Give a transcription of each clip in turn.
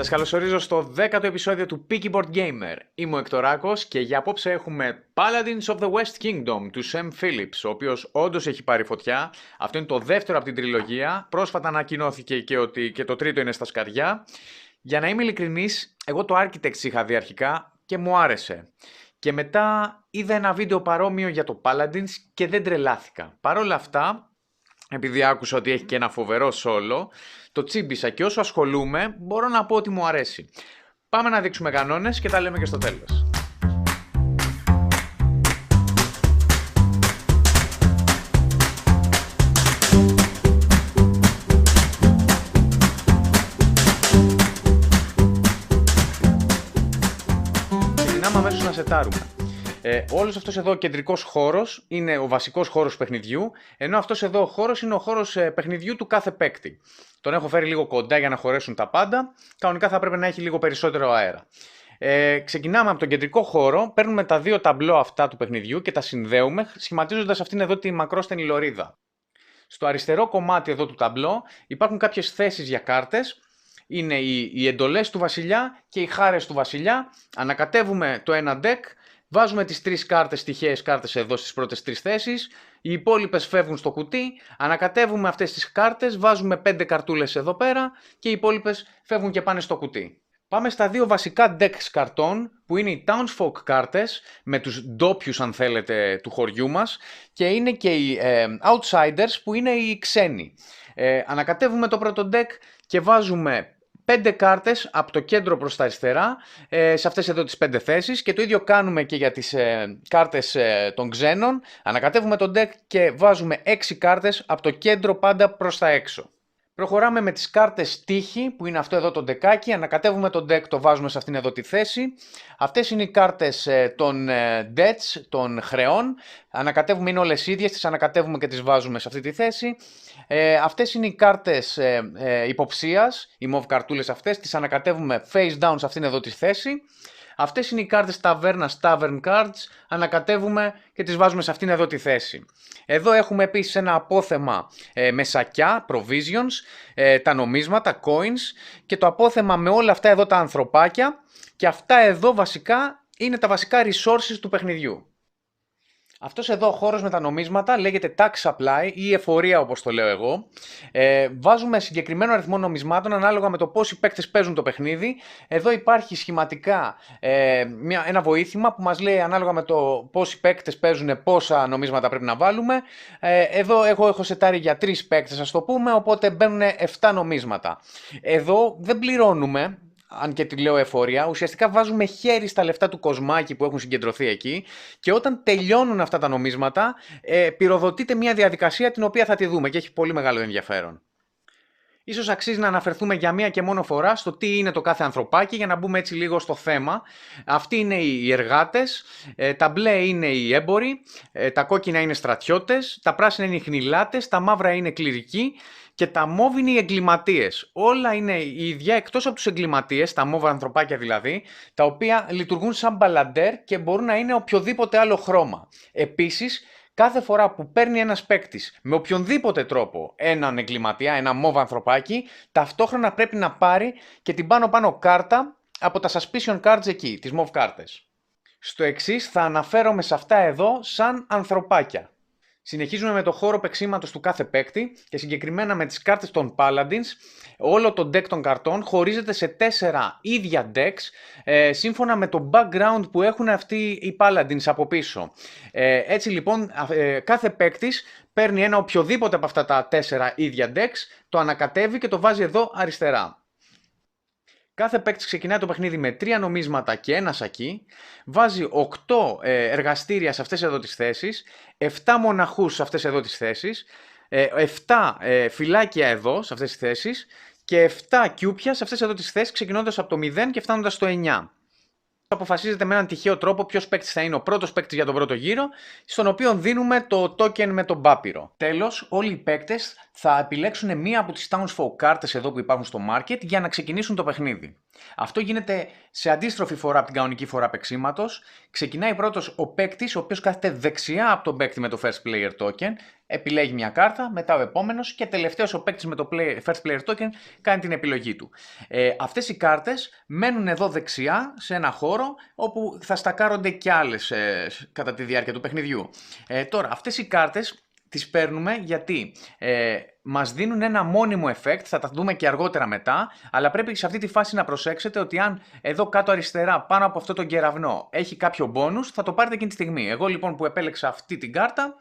Σας καλωσορίζω στο 10ο επεισόδιο του Peaky Board Gamer. Είμαι ο Εκτοράκος και για απόψε έχουμε Paladins of the West Kingdom του Sam Phillips, ο οποίος όντως έχει πάρει φωτιά. Αυτό είναι το δεύτερο από την τριλογία. Πρόσφατα ανακοινώθηκε και ότι και το τρίτο είναι στα σκαριά. Για να είμαι ειλικρινής, εγώ το Architects είχα δει αρχικά και μου άρεσε. Και μετά είδα ένα βίντεο παρόμοιο για το Paladins και δεν τρελάθηκα. Παρ' όλα αυτά, επειδή άκουσα ότι έχει και ένα φοβερό solo, το τσίμπησα και όσο ασχολούμαι μπορώ να πω ότι μου αρέσει. Πάμε να δείξουμε κανόνες και τα λέμε και στο τέλος. Ξεκινάμε αμέσως να σετάρουμε. Όλος αυτός εδώ ο κεντρικός χώρος είναι ο βασικός χώρος παιχνιδιού, ενώ αυτός εδώ ο χώρος είναι ο χώρος παιχνιδιού του κάθε παίκτη. Τον έχω φέρει λίγο κοντά για να χωρέσουν τα πάντα, κανονικά θα πρέπει να έχει λίγο περισσότερο αέρα. Ξεκινάμε από τον κεντρικό χώρο, παίρνουμε τα δύο ταμπλό αυτά του παιχνιδιού και τα συνδέουμε, σχηματίζοντας αυτήν εδώ τη μακρόστενη λωρίδα. Στο αριστερό κομμάτι εδώ του ταμπλό υπάρχουν κάποιες θέσεις για κάρτες. Είναι οι εντολές του βασιλιά και οι χάρες του βασιλιά. Ανακατεύουμε το ένα deck. Βάζουμε τις τρεις κάρτες, τυχαίες κάρτες εδώ στις πρώτες τρεις θέσεις, οι υπόλοιπες φεύγουν στο κουτί, ανακατεύουμε αυτές τις κάρτες, βάζουμε 5 καρτούλες εδώ πέρα και οι υπόλοιπες φεύγουν και πάνε στο κουτί. Πάμε στα δύο βασικά decks καρτών που είναι οι Townsfolk κάρτες με τους ντόπιους αν θέλετε του χωριού μας και είναι και οι Outsiders που είναι οι ξένοι. Ανακατεύουμε το πρώτο deck και βάζουμε 5 κάρτες από το κέντρο προς τα αριστερά σε αυτές εδώ τις 5 θέσεις και το ίδιο κάνουμε και για τις κάρτες των ξένων. Ανακατεύουμε το deck και βάζουμε 6 κάρτες από το κέντρο πάντα προς τα έξω. Προχωράμε με τις κάρτες τύχη που είναι αυτό εδώ το ντεκάκι. Ανακατεύουμε το deck, το βάζουμε σε αυτήν εδώ τη θέση. Αυτές είναι οι κάρτες των debts, των χρεών. Ανακατεύουμε, είναι όλες ίδιες, τις ανακατεύουμε και τις βάζουμε σε αυτή τη θέση. Αυτές είναι οι κάρτες υποψίας, οι μοβ καρτούλες αυτές, τις ανακατεύουμε face down σε αυτήν εδώ τη θέση. Αυτές είναι οι κάρτες ταβέρνας, tavern cards, ανακατεύουμε και τις βάζουμε σε αυτήν εδώ τη θέση. Εδώ έχουμε επίσης ένα απόθεμα με σακιά, provisions, τα νομίσματα, coins και το απόθεμα με όλα αυτά εδώ τα ανθρωπάκια και αυτά εδώ βασικά είναι τα βασικά resources του παιχνιδιού. Αυτός εδώ ο χώρος με τα νομίσματα λέγεται tax supply ή εφορία όπως το λέω εγώ. Βάζουμε συγκεκριμένο αριθμό νομισμάτων ανάλογα με το πόσοι παίκτες παίζουν το παιχνίδι. Εδώ υπάρχει σχηματικά ένα βοήθημα που μας λέει ανάλογα με το πόσοι παίκτες παίζουν πόσα νομίσματα πρέπει να βάλουμε. Εδώ εγώ έχω σετάρει για 3 παίκτες ας το πούμε, οπότε μπαίνουν 7 νομίσματα. Εδώ δεν πληρώνουμε. Αν και τη λέω εφορία, ουσιαστικά βάζουμε χέρι στα λεφτά του κοσμάκι που έχουν συγκεντρωθεί εκεί και όταν τελειώνουν αυτά τα νομίσματα πυροδοτείται μια διαδικασία την οποία θα τη δούμε και έχει πολύ μεγάλο ενδιαφέρον. Ίσως αξίζει να αναφερθούμε για μία και μόνο φορά στο τι είναι το κάθε ανθρωπάκι για να μπούμε έτσι λίγο στο θέμα. Αυτοί είναι οι εργάτες, τα μπλε είναι οι έμποροι, τα κόκκινα είναι στρατιώτες, τα πράσινα είναι οι χνηλάτες, τα μαύρα είναι κληρικοί και τα μόβ είναι οι εγκληματίες. Όλα είναι οι ίδια εκτός από τους εγκληματίες, τα μόβ ανθρωπάκια δηλαδή, τα οποία λειτουργούν σαν μπαλαντέρ και μπορούν να είναι οποιοδήποτε άλλο χρώμα. Επίσης, κάθε φορά που παίρνει ένας παίκτης με οποιονδήποτε τρόπο έναν εγκληματία, ένα μόβ ανθρωπάκι, ταυτόχρονα πρέπει να πάρει και την πάνω κάρτα από τα suspicion cards εκεί, τις μόβ κάρτες. Στο εξής θα αναφέρομαι σε αυτά εδώ σαν ανθρωπάκια. Συνεχίζουμε με το χώρο παίξήματος του κάθε παίκτη και συγκεκριμένα με τις κάρτες των Paladins. Όλο το deck των καρτών χωρίζεται σε 4 ίδια decks σύμφωνα με το background που έχουν αυτοί οι Paladins από πίσω. Έτσι λοιπόν κάθε παίκτης παίρνει ένα οποιοδήποτε από αυτά τα 4 ίδια decks, το ανακατεύει και το βάζει εδώ αριστερά. Κάθε παίκτης ξεκινάει το παιχνίδι με 3 νομίσματα και ένα σακί, βάζει 8 εργαστήρια σε αυτές εδώ τις θέσεις, 7 μοναχούς σε αυτές εδώ τις θέσεις, 7 φυλάκια εδώ σε αυτές τις θέσεις και 7 κιούπια σε αυτές εδώ τις θέσεις ξεκινώντας από το 0 και φτάνοντας στο 9. Αποφασίζεται με έναν τυχαίο τρόπο ποιος παίκτης θα είναι ο πρώτος παίκτης για τον πρώτο γύρο, στον οποίο δίνουμε το token με τον πάπυρο. Τέλος, όλοι οι παίκτες θα επιλέξουν μία από τις Townsfolk κάρτες εδώ που υπάρχουν στο market για να ξεκινήσουν το παιχνίδι. Αυτό γίνεται σε αντίστροφη φορά από την κανονική φορά παίξήματος. Ξεκινάει πρώτος ο παίκτης, ο οποίος κάθεται δεξιά από τον παίκτη με το First Player Token, επιλέγει μια κάρτα, μετά ο επόμενος και τελευταίος ο παίκτης με το First Player Token κάνει την επιλογή του. Αυτές οι κάρτες μένουν εδώ δεξιά σε ένα χώρο όπου θα στακάρονται κι άλλες κατά τη διάρκεια του παιχνιδιού. Τώρα, αυτές οι κάρτες τις παίρνουμε γιατί μας δίνουν ένα μόνιμο effect, θα τα δούμε και αργότερα μετά, αλλά πρέπει σε αυτή τη φάση να προσέξετε ότι αν εδώ κάτω αριστερά πάνω από αυτό τον κεραυνό έχει κάποιο bonus, θα το πάρετε εκείνη τη στιγμή. Εγώ λοιπόν που επέλεξα αυτή την κάρτα,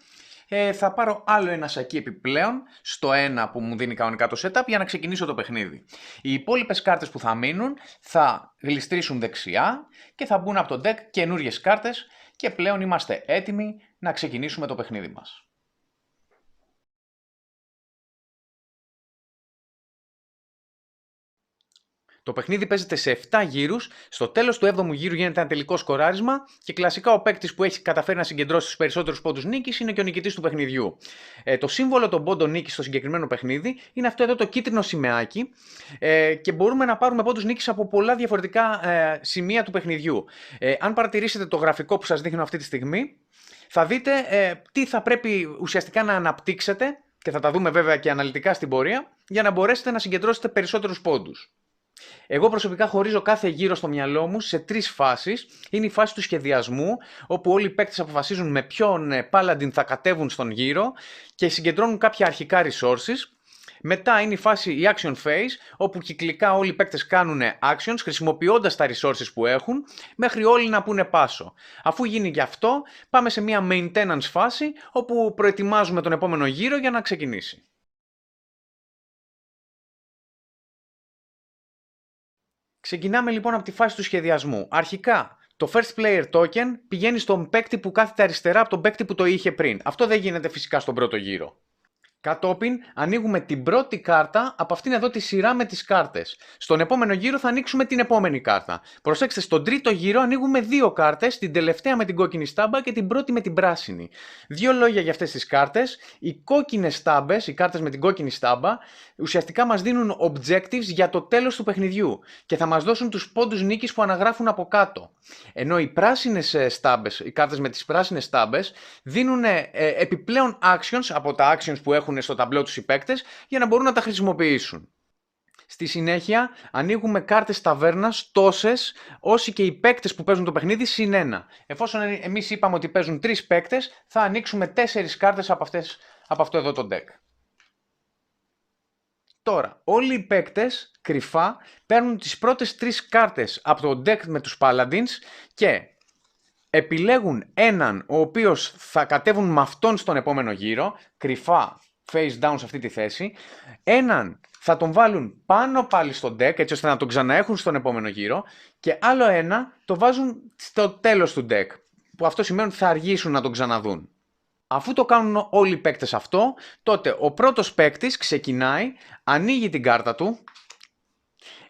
θα πάρω άλλο ένα σακί επιπλέον στο ένα που μου δίνει κανονικά το setup για να ξεκινήσω το παιχνίδι. Οι υπόλοιπες κάρτες που θα μείνουν θα γλιστρήσουν δεξιά και θα μπουν από το deck καινούριες κάρτες και πλέον είμαστε έτοιμοι να ξεκινήσουμε το παιχνίδι μας. Το παιχνίδι παίζεται σε 7 γύρους, στο τέλος του 7ου γύρου γίνεται ένα τελικό σκοράρισμα και κλασικά ο παίκτης που έχει καταφέρει να συγκεντρώσει τους περισσότερους πόντους νίκης είναι και ο νικητής του παιχνιδιού. Το σύμβολο των πόντων νίκης στο συγκεκριμένο παιχνίδι είναι αυτό εδώ το κίτρινο σημαίακι και μπορούμε να πάρουμε πόντους νίκης από πολλά διαφορετικά σημεία του παιχνιδιού. Αν παρατηρήσετε το γραφικό που σας δείχνω αυτή τη στιγμή, θα δείτε τι θα πρέπει ουσιαστικά να αναπτύξετε και θα τα δούμε βέβαια και αναλυτικά στην πορεία για να μπορέσετε να συγκεντρώσετε περισσότερους πόντους. Εγώ προσωπικά χωρίζω κάθε γύρο στο μυαλό μου σε 3 φάσεις. Είναι η φάση του σχεδιασμού, όπου όλοι οι παίκτες αποφασίζουν με ποιον Paladin θα κατέβουν στον γύρο και συγκεντρώνουν κάποια αρχικά resources. Μετά είναι η φάση η action phase, όπου κυκλικά όλοι οι παίκτες κάνουν actions χρησιμοποιώντας τα resources που έχουν, μέχρι όλοι να πούνε πάσο. Αφού γίνει και αυτό, πάμε σε μια maintenance φάση, όπου προετοιμάζουμε τον επόμενο γύρο για να ξεκινήσει. Ξεκινάμε λοιπόν από τη φάση του σχεδιασμού. Αρχικά, το First Player Token πηγαίνει στον παίκτη που κάθεται αριστερά από τον παίκτη που το είχε πριν. Αυτό δεν γίνεται φυσικά στον πρώτο γύρο. Κατόπιν ανοίγουμε την πρώτη κάρτα από αυτήν εδώ τη σειρά με τις κάρτες. Στον επόμενο γύρο θα ανοίξουμε την επόμενη κάρτα. Προσέξτε, στον τρίτο γύρο ανοίγουμε 2 κάρτες, την τελευταία με την κόκκινη στάμπα και την πρώτη με την πράσινη. 2 λόγια για αυτές τις κάρτες. Οι κόκκινες στάμπες, οι κάρτες με την κόκκινη στάμπα, ουσιαστικά μας δίνουν objectives για το τέλος του παιχνιδιού και θα μας δώσουν τους πόντους νίκης που αναγράφουν από κάτω. Ενώ οι πράσινες στάμπες, οι κάρτες με τις πράσινες στάμπες, δίνουν επιπλέον actions από τα actions που έχουν στο ταμπλό τους οι παίκτες για να μπορούν να τα χρησιμοποιήσουν. Στη συνέχεια ανοίγουμε κάρτες ταβέρνας τόσες όσοι και οι παίκτες που παίζουν το παιχνίδι συν 1. Εφόσον εμείς είπαμε ότι παίζουν 3 παίκτες, θα ανοίξουμε 4 κάρτες από αυτό εδώ το deck. Τώρα, όλοι οι παίκτες κρυφά παίρνουν τις πρώτες 3 κάρτες από το deck με τους Paladins και επιλέγουν έναν ο οποίος θα κατέβουν με αυτόν στον επόμενο γύρο, κρυφά face down σε αυτή τη θέση, έναν θα τον βάλουν πάνω πάλι στο deck έτσι ώστε να τον ξαναέχουν στον επόμενο γύρο και άλλο ένα το βάζουν στο τέλος του deck, που αυτό σημαίνει ότι θα αργήσουν να τον ξαναδούν. Αφού το κάνουν όλοι οι παίκτες αυτό, τότε ο πρώτος παίκτης ξεκινάει, ανοίγει την κάρτα του,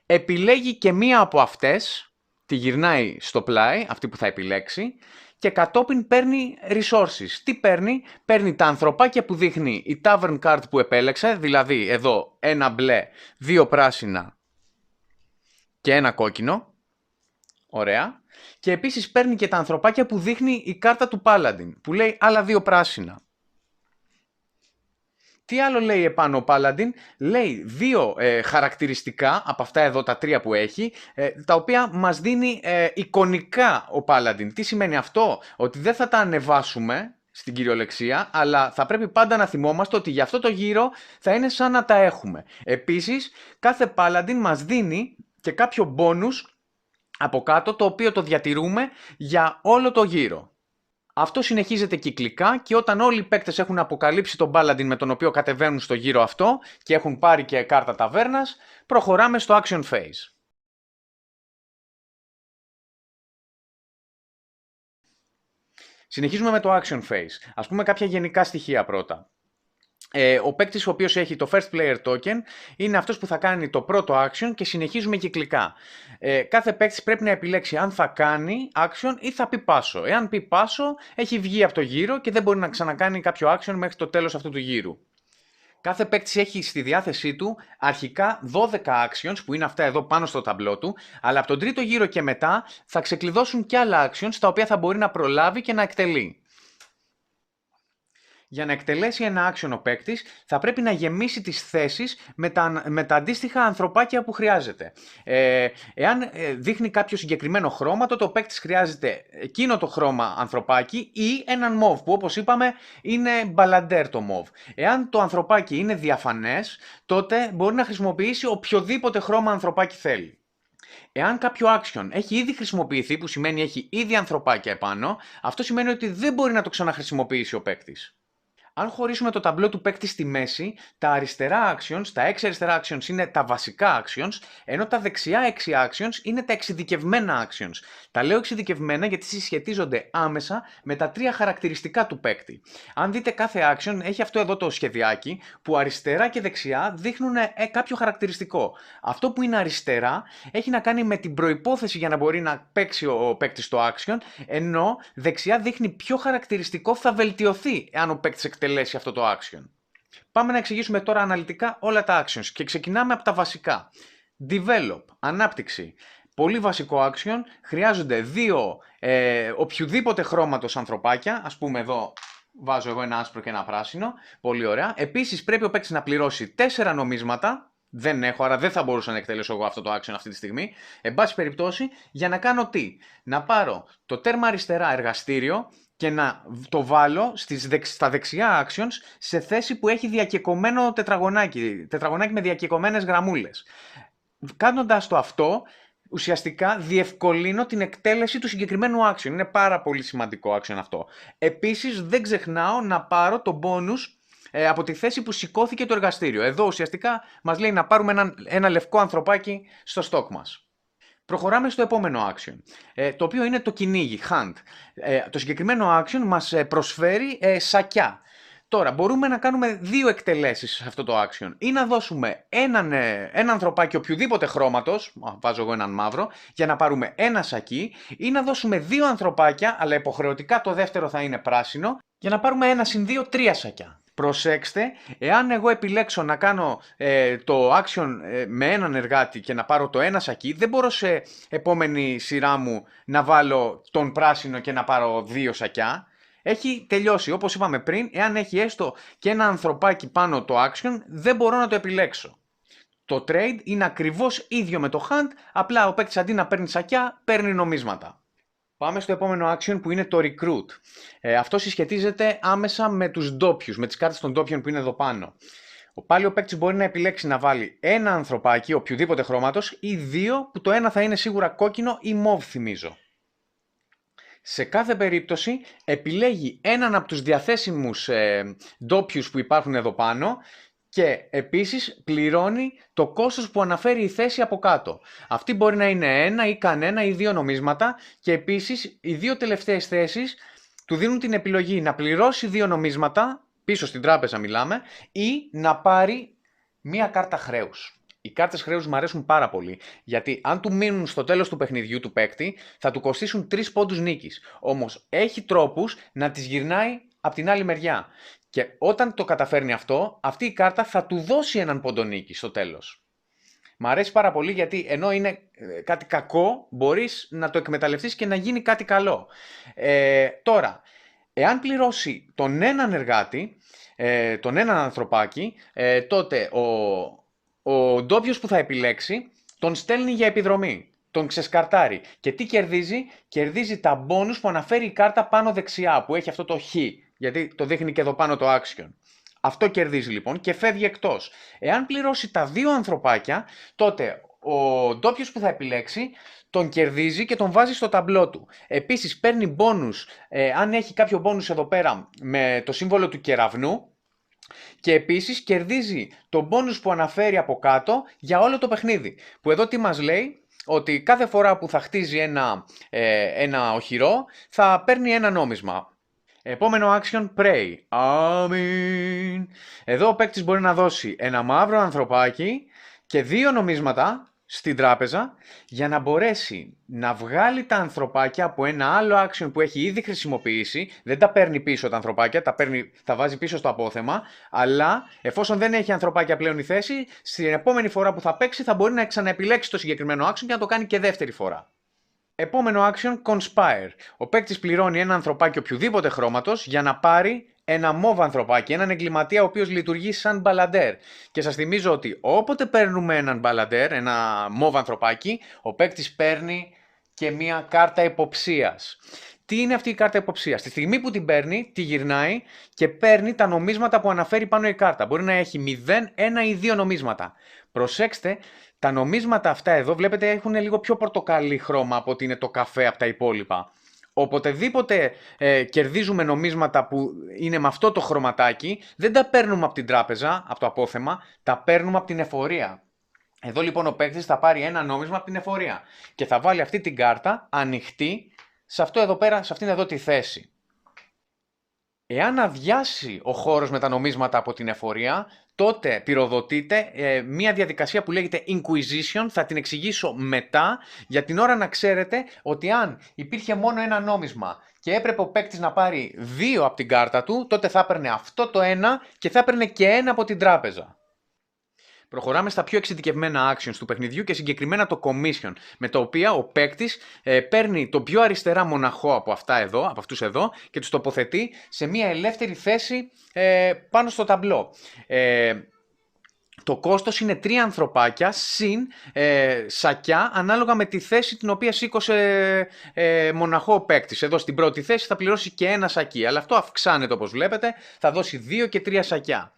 επιλέγει και μία από αυτές, τη γυρνάει στο πλάι, αυτή που θα επιλέξει, και κατόπιν παίρνει resources. Τι παίρνει? Παίρνει τα ανθρωπάκια που δείχνει η tavern card που επέλεξε, δηλαδή εδώ 1 μπλε, 2 πράσινα και 1 κόκκινο. Ωραία. Και επίσης παίρνει και τα ανθρωπάκια που δείχνει η κάρτα του Paladin, που λέει άλλα 2 πράσινα. Τι άλλο λέει επάνω ο Paladin? Λέει 2 χαρακτηριστικά από αυτά εδώ τα 3 που έχει, τα οποία μας δίνει εικονικά ο Paladin. Τι σημαίνει αυτό? Ότι δεν θα τα ανεβάσουμε στην κυριολεξία, αλλά θα πρέπει πάντα να θυμόμαστε ότι για αυτό το γύρο θα είναι σαν να τα έχουμε. Επίσης, κάθε Paladin μας δίνει και κάποιο bonus από κάτω, το οποίο το διατηρούμε για όλο το γύρο. Αυτό συνεχίζεται κυκλικά και όταν όλοι οι παίκτες έχουν αποκαλύψει τον Paladin με τον οποίο κατεβαίνουν στο γύρο αυτό και έχουν πάρει και κάρτα ταβέρνας, προχωράμε στο action phase. Συνεχίζουμε με το action phase. Ας πούμε κάποια γενικά στοιχεία πρώτα. Ο παίκτης ο οποίος έχει το first player token είναι αυτός που θα κάνει το πρώτο action και συνεχίζουμε κυκλικά. Κάθε παίκτης πρέπει να επιλέξει αν θα κάνει action ή θα πει πάσο. Εάν πει πάσο, έχει βγει από το γύρο και δεν μπορεί να ξανακάνει κάποιο action μέχρι το τέλος αυτού του γύρου. Κάθε παίκτης έχει στη διάθεσή του αρχικά 12 actions, που είναι αυτά εδώ πάνω στο ταμπλό του, αλλά από τον τρίτο γύρο και μετά θα ξεκλειδώσουν και άλλα actions, τα οποία θα μπορεί να προλάβει και να εκτελεί. Για να εκτελέσει ένα action ο παίκτης, θα πρέπει να γεμίσει τις θέσεις με τα αντίστοιχα ανθρωπάκια που χρειάζεται. Εάν δείχνει κάποιο συγκεκριμένο χρώμα, τότε ο παίκτης χρειάζεται εκείνο το χρώμα ανθρωπάκι ή έναν μοβ, που όπως είπαμε είναι μπαλαντέρ το μοβ. Εάν το ανθρωπάκι είναι διαφανές, τότε μπορεί να χρησιμοποιήσει οποιοδήποτε χρώμα ανθρωπάκι θέλει. Εάν κάποιο action έχει ήδη χρησιμοποιηθεί, που σημαίνει έχει ήδη ανθρωπάκια επάνω, αυτό σημαίνει ότι δεν μπορεί να το ξαναχρησιμοποιήσει ο παίκτης. Αν χωρίσουμε το ταμπλό του παίκτη στη μέση, τα αριστερά actions, τα 6 αριστερά actions είναι τα βασικά actions, ενώ τα δεξιά 6 actions είναι τα εξειδικευμένα actions. Τα λέω εξειδικευμένα γιατί συσχετίζονται άμεσα με τα 3 χαρακτηριστικά του παίκτη. Αν δείτε κάθε action, έχει αυτό εδώ το σχεδιάκι, που αριστερά και δεξιά δείχνουν κάποιο χαρακτηριστικό. Αυτό που είναι αριστερά έχει να κάνει με την προϋπόθεση για να μπορεί να παίξει ο παίκτης το action, ενώ δεξιά δείχνει ποιο χαρακτηριστικό θα βελτιωθεί εάν ο παίκτης εκτελέσει αυτό το action. Πάμε να εξηγήσουμε τώρα αναλυτικά όλα τα actions και ξεκινάμε από τα βασικά. Develop, ανάπτυξη. Πολύ βασικό action, χρειάζονται 2 οποιοδήποτε χρώματος ανθρωπάκια, ας πούμε εδώ βάζω εγώ ένα άσπρο και ένα πράσινο, πολύ ωραία. Επίσης πρέπει ο παίκτης να πληρώσει 4 νομίσματα, δεν έχω, άρα δεν θα μπορούσα να εκτελέσω εγώ αυτό το action αυτή τη στιγμή. Εν πάση περιπτώσει, για να κάνω τι? Να πάρω το τέρμα αριστερά εργαστήριο και να το βάλω στα δεξιά actions σε θέση που έχει διακεκομένο τετραγωνάκι με διακεκομένες γραμμούλες. Κάνοντας το αυτό, ουσιαστικά διευκολύνω την εκτέλεση του συγκεκριμένου action. Είναι πάρα πολύ σημαντικό action αυτό. Επίσης δεν ξεχνάω να πάρω το bonus από τη θέση που σηκώθηκε το εργαστήριο. Εδώ ουσιαστικά μας λέει να πάρουμε ένα λευκό ανθρωπάκι στο στόκ μας. Προχωράμε στο επόμενο action, το οποίο είναι το κυνήγι, hunt. Το συγκεκριμένο action μας προσφέρει σακιά. Τώρα, μπορούμε να κάνουμε 2 εκτελέσεις σε αυτό το action. Ή να δώσουμε ένα ανθρωπάκι οποιοδήποτε χρώματος, βάζω εγώ έναν μαύρο, για να πάρουμε ένα σακί, ή να δώσουμε 2 ανθρωπάκια, αλλά υποχρεωτικά το δεύτερο θα είναι πράσινο, για να πάρουμε 1 συν 2, 3 σακιά. Προσέξτε, εάν εγώ επιλέξω να κάνω το action με έναν εργάτη και να πάρω το ένα σακί, δεν μπορώ σε επόμενη σειρά μου να βάλω τον πράσινο και να πάρω 2 σακιά. Έχει τελειώσει. Όπως είπαμε πριν, εάν έχει έστω και ένα ανθρωπάκι πάνω το action, δεν μπορώ να το επιλέξω. Το trade είναι ακριβώς ίδιο με το hunt, απλά ο παίκτης αντί να παίρνει σακιά, παίρνει νομίσματα. Πάμε στο επόμενο action που είναι το recruit. Αυτό συσχετίζεται άμεσα με τους ντόπιους, με τις κάρτες των ντόπιων που είναι εδώ πάνω. Πάλι ο παίκτης μπορεί να επιλέξει να βάλει ένα ανθρωπάκι οποιοδήποτε χρώματος ή 2, που το ένα θα είναι σίγουρα κόκκινο ή μοβ θυμίζω. Σε κάθε περίπτωση επιλέγει έναν από τους διαθέσιμους ντόπιους που υπάρχουν εδώ πάνω και επίσης πληρώνει το κόστος που αναφέρει η θέση από κάτω. Αυτή μπορεί να είναι 1 ή κανένα ή 2 νομίσματα και επίσης οι 2 τελευταίες θέσεις του δίνουν την επιλογή να πληρώσει 2 νομίσματα, πίσω στην τράπεζα μιλάμε, ή να πάρει μία κάρτα χρέους. Οι κάρτες χρέους μου αρέσουν πάρα πολύ, γιατί αν του μείνουν στο τέλος του παιχνιδιού του παίκτη, θα του κοστίσουν 3 πόντους νίκης. Όμως έχει τρόπους να τις γυρνάει από την άλλη μεριά. Και όταν το καταφέρνει αυτό, αυτή η κάρτα θα του δώσει έναν πόντο νίκη στο τέλος. Μ' αρέσει πάρα πολύ γιατί ενώ είναι κάτι κακό, μπορείς να το εκμεταλλευτείς και να γίνει κάτι καλό. Τώρα, εάν πληρώσει τον έναν εργάτη, τον έναν ανθρωπάκι, τότε ο ντόπιος που θα επιλέξει τον στέλνει για επιδρομή. Τον ξεσκαρτάρει. Και τι κερδίζει? Κερδίζει τα μπόνους που αναφέρει η κάρτα πάνω δεξιά, που έχει αυτό το χ, γιατί το δείχνει και εδώ πάνω το action. Αυτό κερδίζει λοιπόν και φεύγει εκτός. Εάν πληρώσει τα 2 ανθρωπάκια, τότε ο ντόπιος που θα επιλέξει τον κερδίζει και τον βάζει στο ταμπλό του. Επίσης παίρνει μπόνους, αν έχει κάποιο μπόνους εδώ πέρα με το σύμβολο του κεραυνού, και επίσης κερδίζει το μπόνους που αναφέρει από κάτω για όλο το παιχνίδι. Που εδώ τι μας λέει? Ότι κάθε φορά που θα χτίζει ένα οχυρό θα παίρνει ένα νόμισμα. Επόμενο action, pray. Αμήν. Εδώ ο παίκτης μπορεί να δώσει ένα μαύρο ανθρωπάκι και 2 νομίσματα, στην τράπεζα για να μπορέσει να βγάλει τα ανθρωπάκια από ένα άλλο action που έχει ήδη χρησιμοποιήσει. Δεν τα παίρνει πίσω τα ανθρωπάκια, τα βάζει πίσω στο απόθεμα, αλλά εφόσον δεν έχει ανθρωπάκια πλέον η θέση, στην επόμενη φορά που θα παίξει θα μπορεί να ξαναεπιλέξει το συγκεκριμένο action και να το κάνει και δεύτερη φορά. Επόμενο action, Conspire. Ο παίκτης πληρώνει ένα ανθρωπάκι οποιοδήποτε χρώματος για να πάρει ένα μόβ ανθρωπάκι, έναν εγκληματία ο οποίος λειτουργεί σαν μπαλαντέρ. Και σας θυμίζω ότι όποτε παίρνουμε έναν μπαλαντέρ, ένα μόβ ανθρωπάκι, ο παίκτης παίρνει και μία κάρτα υποψίας. Τι είναι αυτή η κάρτα υποψίας? Στη στιγμή που την παίρνει, τη γυρνάει και παίρνει τα νομίσματα που αναφέρει πάνω η κάρτα. Μπορεί να έχει 0, 1 ή 2 νομίσματα. Προσέξτε, τα νομίσματα αυτά εδώ βλέπετε έχουν λίγο πιο πορτοκαλί χρώμα από ότι είναι το καφέ από τα υπόλοιπα. Οποτεδήποτε κερδίζουμε νομίσματα που είναι με αυτό το χρωματάκι, δεν τα παίρνουμε από την τράπεζα, από το απόθεμα, τα παίρνουμε από την εφορία. Εδώ λοιπόν ο παίκτης θα πάρει ένα νόμισμα από την εφορία και θα βάλει αυτή την κάρτα ανοιχτή σε αυτό εδώ πέρα, σε αυτήν εδώ τη θέση. Εάν αδειάσει ο χώρος με τα νομίσματα από την εφορία, τότε πυροδοτείται μια διαδικασία που λέγεται Inquisition, θα την εξηγήσω μετά. Για την ώρα να ξέρετε ότι αν υπήρχε μόνο ένα νόμισμα και έπρεπε ο παίκτης να πάρει 2 από την κάρτα του, τότε θα έπαιρνε αυτό το ένα και θα έπαιρνε και ένα από την τράπεζα. Προχωράμε στα πιο εξειδικευμένα actions του παιχνιδιού και συγκεκριμένα το commission, με το οποίο ο παίκτης παίρνει το πιο αριστερά μοναχό από αυτούς εδώ και τους τοποθετεί σε μια ελεύθερη θέση πάνω στο ταμπλό. Το κόστος είναι 3 ανθρωπάκια συν σακιά ανάλογα με τη θέση την οποία σήκωσε μοναχό ο παίκτης. Εδώ στην πρώτη θέση θα πληρώσει και ένα σακί, αλλά αυτό αυξάνεται όπως βλέπετε, θα δώσει 2 και 3 σακιά.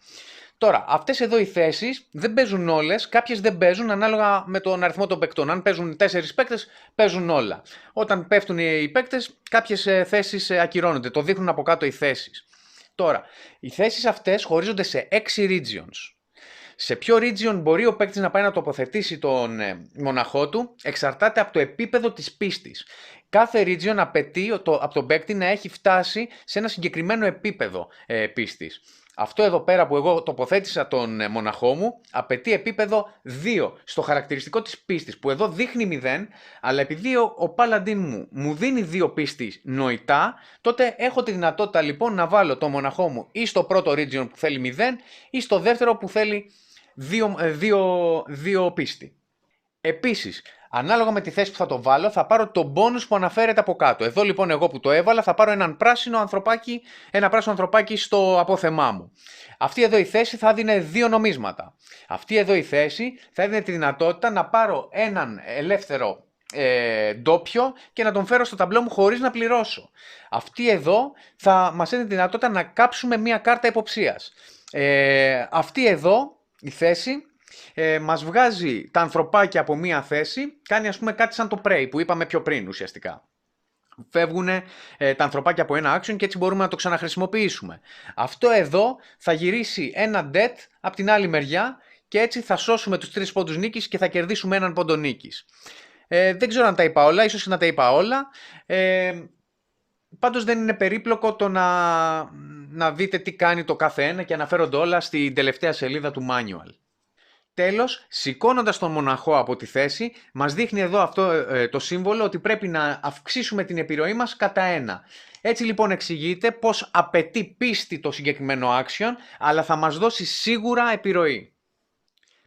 Τώρα, αυτές εδώ οι θέσεις δεν παίζουν όλες, κάποιες δεν παίζουν ανάλογα με τον αριθμό των παικτών. Αν παίζουν 4 παίκτες, παίζουν όλα. Όταν πέφτουν οι παίκτες, κάποιες θέσεις ακυρώνονται. Το δείχνουν από κάτω οι θέσεις. Τώρα, οι θέσεις αυτές χωρίζονται σε 6 regions. Σε ποιο region μπορεί ο παίκτης να πάει να τοποθετήσει τον μοναχό του, εξαρτάται από το επίπεδο της πίστης. Κάθε region απαιτεί από τον παίκτη να έχει φτάσει σε ένα συγκεκριμένο επίπεδο πίστης. Αυτό εδώ πέρα που εγώ τοποθέτησα τον μοναχό μου απαιτεί επίπεδο 2 στο χαρακτηριστικό της πίστης που εδώ δείχνει 0, αλλά επειδή ο Paladin μου δίνει 2 πίστη νοητά, τότε έχω τη δυνατότητα λοιπόν να βάλω το μοναχό μου ή στο πρώτο region που θέλει 0 ή στο δεύτερο που θέλει 2 πίστη. Επίσης, ανάλογα με τη θέση που θα το βάλω, θα πάρω το bonus που αναφέρεται από κάτω. Εδώ λοιπόν εγώ που το έβαλα θα πάρω ένα πράσινο ανθρωπάκι στο απόθεμά μου. Αυτή εδώ η θέση θα δίνει 2 νομίσματα. Αυτή εδώ η θέση θα έδινε τη δυνατότητα να πάρω έναν ελεύθερο ντόπιο και να τον φέρω στο ταμπλό μου χωρίς να πληρώσω. Αυτή εδώ θα μας έδινε τη δυνατότητα να κάψουμε μια κάρτα υποψίας. Αυτή εδώ η θέση μας βγάζει τα ανθρωπάκια από μία θέση, κάνει ας πούμε κάτι σαν το prey που είπαμε πιο πριν ουσιαστικά. Φεύγουν τα ανθρωπάκια από ένα action και έτσι μπορούμε να το ξαναχρησιμοποιήσουμε. Αυτό εδώ θα γυρίσει ένα death από την άλλη μεριά και έτσι θα σώσουμε τους 3 πόντους νίκης και θα κερδίσουμε έναν πόντο νίκης. Δεν ξέρω αν τα είπα όλα, ίσως να τα είπα όλα. Πάντως δεν είναι περίπλοκο το να δείτε τι κάνει το κάθε ένα και αναφέρονται όλα στην τελευταία σελίδα του manual. Τέλος, σηκώνοντας τον μοναχό από τη θέση, μας δείχνει εδώ αυτό το σύμβολο ότι πρέπει να αυξήσουμε την επιρροή μας κατά 1. Έτσι λοιπόν εξηγείται πως απαιτεί πίστη το συγκεκριμένο action, αλλά θα μας δώσει σίγουρα επιρροή.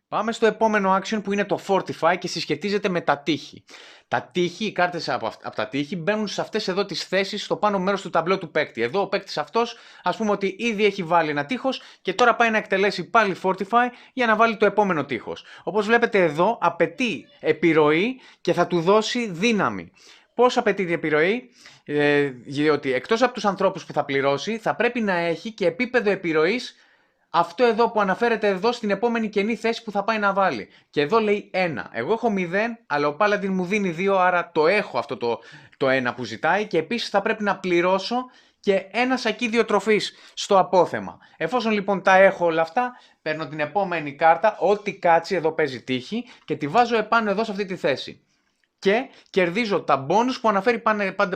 Πάμε στο επόμενο action που είναι το Fortify και συσχετίζεται με τα τείχη. Τα τείχη, οι κάρτες από τα τείχη μπαίνουν σε αυτές εδώ τις θέσεις στο πάνω μέρος του ταμπλό του παίκτη. Εδώ ο παίκτης αυτός ας πούμε ότι ήδη έχει βάλει ένα τείχος και τώρα πάει να εκτελέσει πάλι Fortify για να βάλει το επόμενο τείχος. Όπως βλέπετε εδώ απαιτεί επιρροή και θα του δώσει δύναμη. Πώς απαιτεί την επιρροή? Διότι εκτός από τους ανθρώπους που θα πληρώσει θα πρέπει να έχει και επίπεδο επιρροής αυτό εδώ που αναφέρεται εδώ στην επόμενη κενή θέση που θα πάει να βάλει. Και εδώ λέει 1. Εγώ έχω 0, αλλά ο Paladin μου δίνει 2, άρα το έχω αυτό το 1 που ζητάει και επίσης θα πρέπει να πληρώσω και ένα σακίδιο τροφής στο απόθεμα. Εφόσον λοιπόν τα έχω όλα αυτά, παίρνω την επόμενη κάρτα, ό,τι κάτσει εδώ παίζει τύχη και τη βάζω επάνω εδώ σε αυτή τη θέση. Και κερδίζω τα bonus που αναφέρει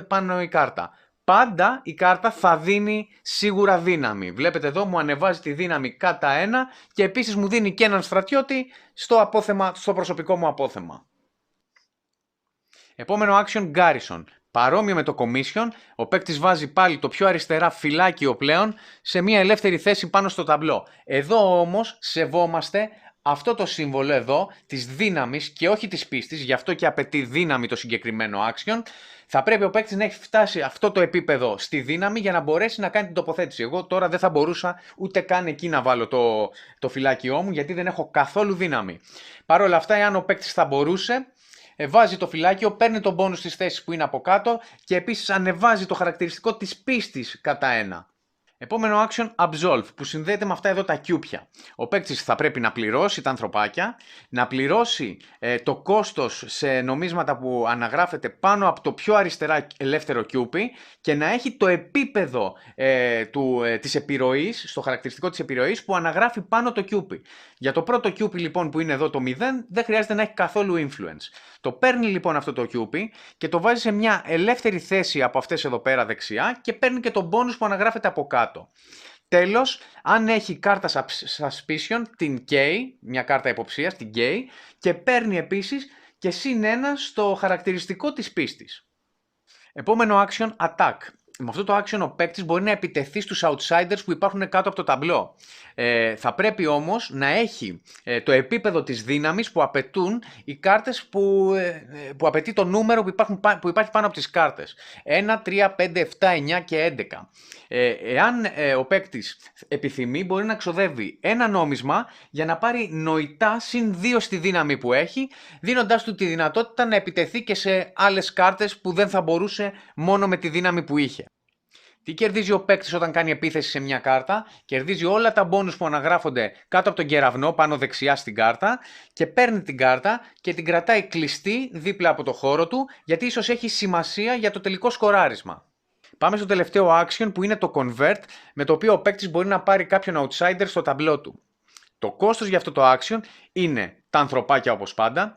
πάνω η κάρτα. πάντα η κάρτα θα δίνει σίγουρα δύναμη. Βλέπετε εδώ μου ανεβάζει τη δύναμη κατά 1 και επίσης μου δίνει και έναν στρατιώτη στο προσωπικό μου απόθεμα. Επόμενο action Garrison. Παρόμοιο με το Commission, ο παίκτης βάζει πάλι το πιο αριστερά φυλάκιο πλέον σε μια ελεύθερη θέση πάνω στο ταμπλό. Εδώ όμως σεβόμαστε αυτό το σύμβολο εδώ της δύναμης και όχι της πίστης, γι' αυτό και απαιτεί δύναμη το συγκεκριμένο action. Θα πρέπει ο παίκτης να έχει φτάσει αυτό το επίπεδο στη δύναμη για να μπορέσει να κάνει την τοποθέτηση. Εγώ τώρα δεν θα μπορούσα ούτε καν εκεί να βάλω το φυλάκιό μου, γιατί δεν έχω καθόλου δύναμη. Παρ' όλα αυτά, εάν ο παίκτης θα μπορούσε, βάζει το φυλάκιο, παίρνει τον πόνους στις θέσεις που είναι από κάτω και επίσης ανεβάζει το χαρακτηριστικό της πίστης κατά 1. Επόμενο action Absolve, που συνδέεται με αυτά εδώ τα κιούπια. Ο παίκτης θα πρέπει να πληρώσει τα ανθρωπάκια, να πληρώσει το κόστος σε νομίσματα που αναγράφεται πάνω από το πιο αριστερά ελεύθερο κιούπι και να έχει το επίπεδο της επιρροής, στο χαρακτηριστικό της επιρροής που αναγράφει πάνω το κιούπι. Για το πρώτο κιούπι λοιπόν που είναι εδώ το 0 δεν χρειάζεται να έχει καθόλου influence. Το παίρνει λοιπόν αυτό το κιούπι και το βάζει σε μια ελεύθερη θέση από αυτές εδώ πέρα δεξιά και παίρνει και τον bonus που αναγράφεται από κάτω. Τέλος, αν έχει κάρτα Suspicion, την K, μια κάρτα υποψίας, την K, και παίρνει επίσης και +1 στο χαρακτηριστικό της πίστης. Επόμενο action Attack. Με αυτό το action ο παίκτης μπορεί να επιτεθεί στους outsiders που υπάρχουν κάτω από το ταμπλό. Θα πρέπει όμως να έχει το επίπεδο της δύναμης που απαιτούν οι κάρτες που απαιτεί το νούμερο που υπάρχει πάνω από τις κάρτες. 1, 3, 5, 7, 9 και 11. Εάν ο παίκτης επιθυμεί μπορεί να ξοδεύει ένα νόμισμα για να πάρει νοητά +2 στη δύναμη που έχει, δίνοντάς του τη δυνατότητα να επιτεθεί και σε άλλες κάρτες που δεν θα μπορούσε μόνο με τη δύναμη που είχε. Τι κερδίζει ο παίκτης όταν κάνει επίθεση σε μια κάρτα? Κερδίζει όλα τα bonus που αναγράφονται κάτω από τον κεραυνό πάνω δεξιά στην κάρτα και παίρνει την κάρτα και την κρατάει κλειστή δίπλα από το χώρο του, γιατί ίσως έχει σημασία για το τελικό σκοράρισμα. Πάμε στο τελευταίο action που είναι το Convert, με το οποίο ο παίκτης μπορεί να πάρει κάποιον outsider στο ταμπλό του. Το κόστος για αυτό το action είναι τα ανθρωπάκια όπως πάντα,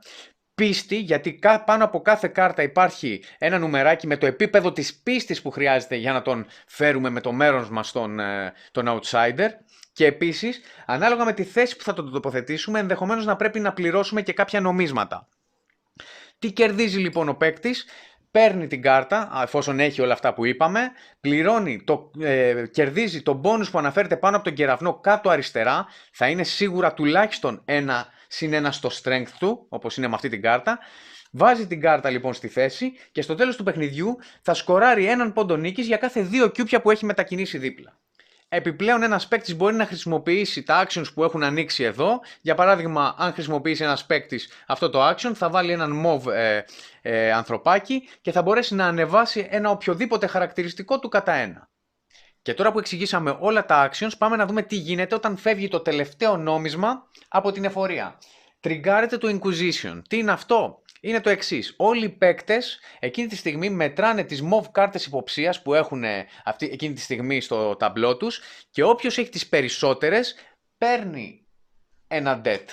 πίστη, γιατί πάνω από κάθε κάρτα υπάρχει ένα νουμεράκι με το επίπεδο της πίστης που χρειάζεται για να τον φέρουμε με το μέρος μας τον outsider, και επίσης ανάλογα με τη θέση που θα τον τοποθετήσουμε ενδεχομένως να πρέπει να πληρώσουμε και κάποια νομίσματα. Τι κερδίζει λοιπόν ο παίκτης? Παίρνει την κάρτα, εφόσον έχει όλα αυτά που είπαμε, κερδίζει το bonus που αναφέρεται πάνω από τον κεραυνό κάτω αριστερά, θα είναι σίγουρα τουλάχιστον +1 στο strength του, όπως είναι με αυτή την κάρτα. Βάζει την κάρτα λοιπόν στη θέση και στο τέλος του παιχνιδιού θα σκοράρει έναν πόντο νίκης για κάθε 2 κιούπια που έχει μετακινήσει δίπλα. Επιπλέον ένας παίκτης μπορεί να χρησιμοποιήσει τα actions που έχουν ανοίξει εδώ. Για παράδειγμα, αν χρησιμοποιήσει ένας παίκτης αυτό το action, θα βάλει έναν mauve ανθρωπάκι και θα μπορέσει να ανεβάσει ένα οποιοδήποτε χαρακτηριστικό του κατά 1. Και τώρα που εξηγήσαμε όλα τα actions, πάμε να δούμε τι γίνεται όταν φεύγει το τελευταίο νόμισμα από την εφορία. Τριγκάρεται το Inquisition. Τι είναι αυτό? Είναι το εξής. Όλοι οι παίκτες εκείνη τη στιγμή μετράνε τις mauve κάρτες υποψίας που έχουν εκείνη τη στιγμή στο ταμπλό τους και όποιος έχει τις περισσότερες παίρνει ένα debt.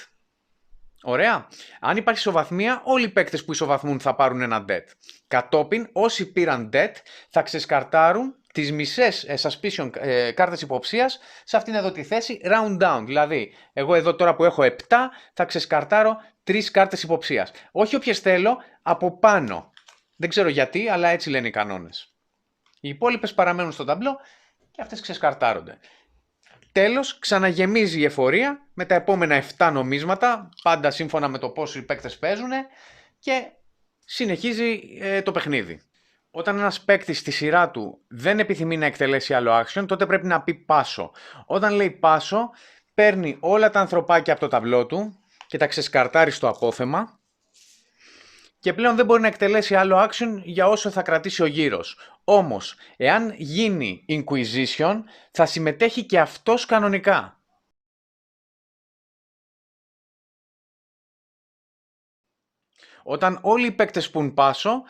Ωραία. Αν υπάρχει ισοβαθμία, όλοι οι παίκτες που ισοβαθμούν θα πάρουν ένα debt. Κατόπιν, όσοι πήραν debt θα ξεσκαρτάρουν τις μισές suspicion κάρτες υποψίας σε αυτήν εδώ τη θέση round down. Δηλαδή, εγώ εδώ τώρα που έχω 7 θα ξεσκαρτάρω 3 κάρτες υποψίας. Όχι όποιες θέλω, από πάνω. Δεν ξέρω γιατί, αλλά έτσι λένε οι κανόνες. Οι υπόλοιπες παραμένουν στο ταμπλό και αυτές ξεσκαρτάρονται. Τέλος, ξαναγεμίζει η εφορία με τα επόμενα 7 νομίσματα, πάντα σύμφωνα με το πόσο οι παίκτες παίζουν, και συνεχίζει το παιχνίδι. Όταν ένας παίκτης στη σειρά του δεν επιθυμεί να εκτελέσει άλλο action, τότε πρέπει να πει πάσο. Όταν λέει πάσο, παίρνει όλα τα ανθρωπάκια από το ταμπλό του και τα ξεσκαρτάρει στο απόθεμα και πλέον δεν μπορεί να εκτελέσει άλλο action για όσο θα κρατήσει ο γύρος. Όμως, εάν γίνει Inquisition, θα συμμετέχει και αυτός κανονικά. Όταν όλοι οι παίκτες πουν πάσο,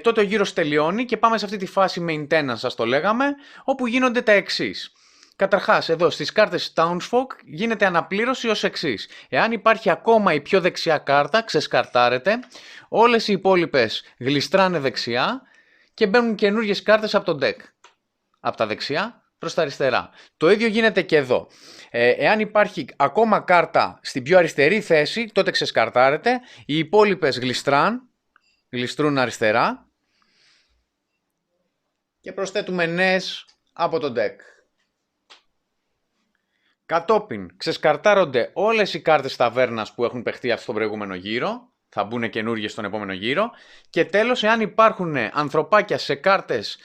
τότε ο γύρος τελειώνει και πάμε σε αυτή τη φάση maintenance, σας το λέγαμε, όπου γίνονται τα εξής. Καταρχάς, εδώ στις κάρτες Townsfolk γίνεται αναπλήρωση ως εξής. Εάν υπάρχει ακόμα η πιο δεξιά κάρτα, ξεσκαρτάρεται, όλες οι υπόλοιπες γλιστράνε δεξιά και μπαίνουν καινούργιες κάρτες από το deck. Από τα δεξιά προς τα αριστερά. Το ίδιο γίνεται και εδώ. Εάν υπάρχει ακόμα κάρτα στην πιο αριστερή θέση, τότε ξεσκαρτάρεται. Οι υπόλοιπες γλιστρούν αριστερά. Και προσθέτουμε νέες από το deck. Κατόπιν ξεσκαρτάρονται όλες οι κάρτες ταβέρνας που έχουν παιχτεί αυτό το προηγούμενο γύρο. Θα μπουν καινούργιες στον επόμενο γύρο. Και τέλος, εάν υπάρχουν ανθρωπάκια σε κάρτες,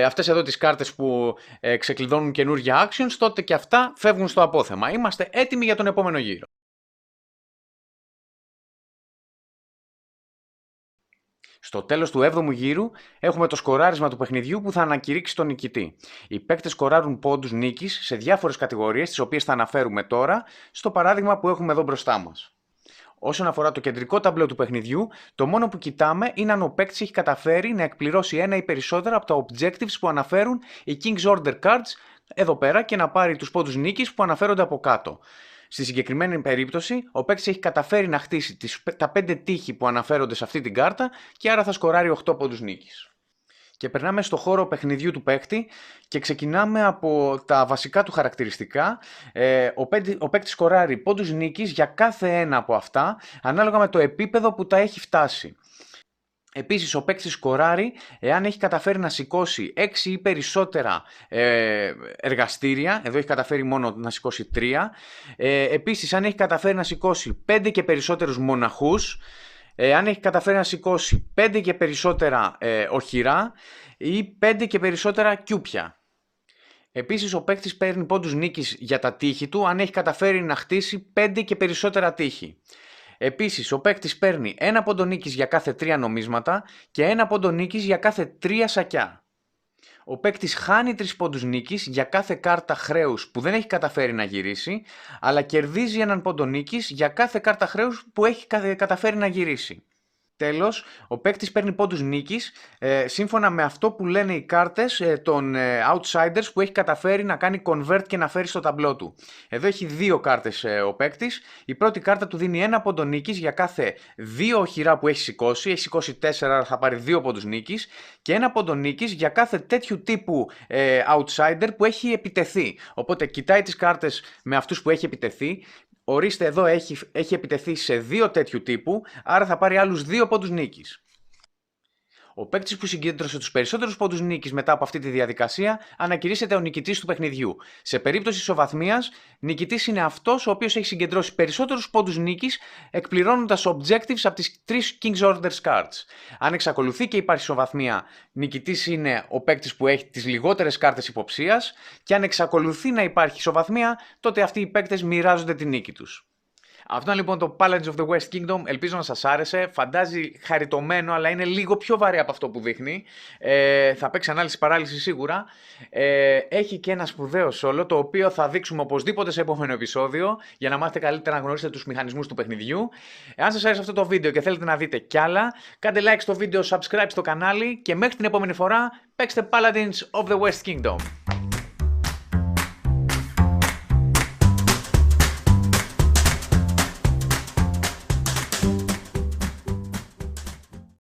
αυτές εδώ τις κάρτες που ξεκλειδώνουν καινούργια actions, τότε και αυτά φεύγουν στο απόθεμα. Είμαστε έτοιμοι για τον επόμενο γύρο. Στο τέλος του 7ου γύρου έχουμε το σκοράρισμα του παιχνιδιού που θα ανακηρύξει τον νικητή. Οι παίκτες σκοράρουν πόντους νίκης σε διάφορες κατηγορίες, τις οποίες θα αναφέρουμε τώρα στο παράδειγμα που έχουμε εδώ μπροστά μας. Όσον αφορά το κεντρικό ταμπλό του παιχνιδιού, το μόνο που κοιτάμε είναι αν ο παίκτης έχει καταφέρει να εκπληρώσει ένα ή περισσότερα από τα objectives που αναφέρουν οι King's Order cards εδώ πέρα και να πάρει τους πόντους νίκης που αναφέρονται από κάτω. Στη συγκεκριμένη περίπτωση, ο παίκτης έχει καταφέρει να χτίσει τα 5 τείχη που αναφέρονται σε αυτή την κάρτα και άρα θα σκοράρει 8 πόντους νίκης. Και περνάμε στο χώρο παιχνιδιού του παίκτη και ξεκινάμε από τα βασικά του χαρακτηριστικά. Ο παίκτης σκοράρει πόντους νίκης για κάθε ένα από αυτά, ανάλογα με το επίπεδο που τα έχει φτάσει. Επίσης, ο παίκτης σκοράρει εάν έχει καταφέρει να σηκώσει 6 ή περισσότερα εργαστήρια. Εδώ έχει καταφέρει μόνο να σηκώσει 3. Επίσης, αν έχει καταφέρει να σηκώσει 5 και περισσότερους μοναχούς, αν έχει καταφέρει να σηκώσει 5 και περισσότερα οχυρά ή 5 και περισσότερα κιούπια. Επίσης, ο παίκτης παίρνει πόντους νίκης για τα τείχη του αν έχει καταφέρει να χτίσει 5 και περισσότερα τείχη. Επίσης, ο παίκτης παίρνει 1 πόντο νίκης για κάθε 3 νομίσματα και 1 πόντο νίκης για κάθε 3 σακιά. Ο παίκτης χάνει 3 πόντους νίκης για κάθε κάρτα χρέους που δεν έχει καταφέρει να γυρίσει, αλλά κερδίζει 1 πόντο νίκης για κάθε κάρτα χρέους που έχει καταφέρει να γυρίσει. Τέλος, ο παίκτης παίρνει πόντους νίκης σύμφωνα με αυτό που λένε οι κάρτες των outsiders που έχει καταφέρει να κάνει convert και να φέρει στο ταμπλό του. Εδώ έχει 2 κάρτες ο παίκτης. Η πρώτη κάρτα του δίνει 1 πόντο νίκης για κάθε 2 οχυρά που έχει σηκώσει. Έχει σηκώσει 4, άρα θα πάρει 2 πόντους νίκης. Και 1 πόντο νίκης για κάθε τέτοιου τύπου outsider που έχει επιτεθεί. Οπότε κοιτάει τις κάρτες με αυτούς που έχει επιτεθεί. Ορίστε, εδώ έχει επιτεθεί σε 2 τέτοιου τύπου, άρα θα πάρει άλλους 2 πόντους νίκης. Ο παίκτης που συγκέντρωσε τους περισσότερους πόντους νίκης μετά από αυτή τη διαδικασία ανακηρύσσεται ο νικητής του παιχνιδιού. Σε περίπτωση ισοβαθμίας, νικητής είναι αυτός ο οποίος έχει συγκεντρώσει περισσότερους πόντους νίκης εκπληρώνοντας objectives από τις 3 King's Order cards. Αν εξακολουθεί και υπάρχει ισοβαθμία, νικητής είναι ο παίκτης που έχει τις λιγότερες κάρτες υποψίας και αν εξακολουθεί να υπάρχει ισοβαθμία, τότε αυτοί οι παίκτες μοιράζονται τη νίκη τους. Αυτό είναι λοιπόν το Paladins of the West Kingdom, ελπίζω να σας άρεσε, φαντάζει χαριτωμένο αλλά είναι λίγο πιο βαρύ από αυτό που δείχνει, θα παίξει ανάλυση παράλυση σίγουρα, έχει και ένα σπουδαίο solo το οποίο θα δείξουμε οπωσδήποτε σε επόμενο επεισόδιο για να μάθετε καλύτερα να γνωρίσετε τους μηχανισμούς του παιχνιδιού. Αν σας άρεσε αυτό το βίντεο και θέλετε να δείτε κι άλλα, κάντε like στο βίντεο, subscribe στο κανάλι και μέχρι την επόμενη φορά παίξτε Paladins of the West Kingdom.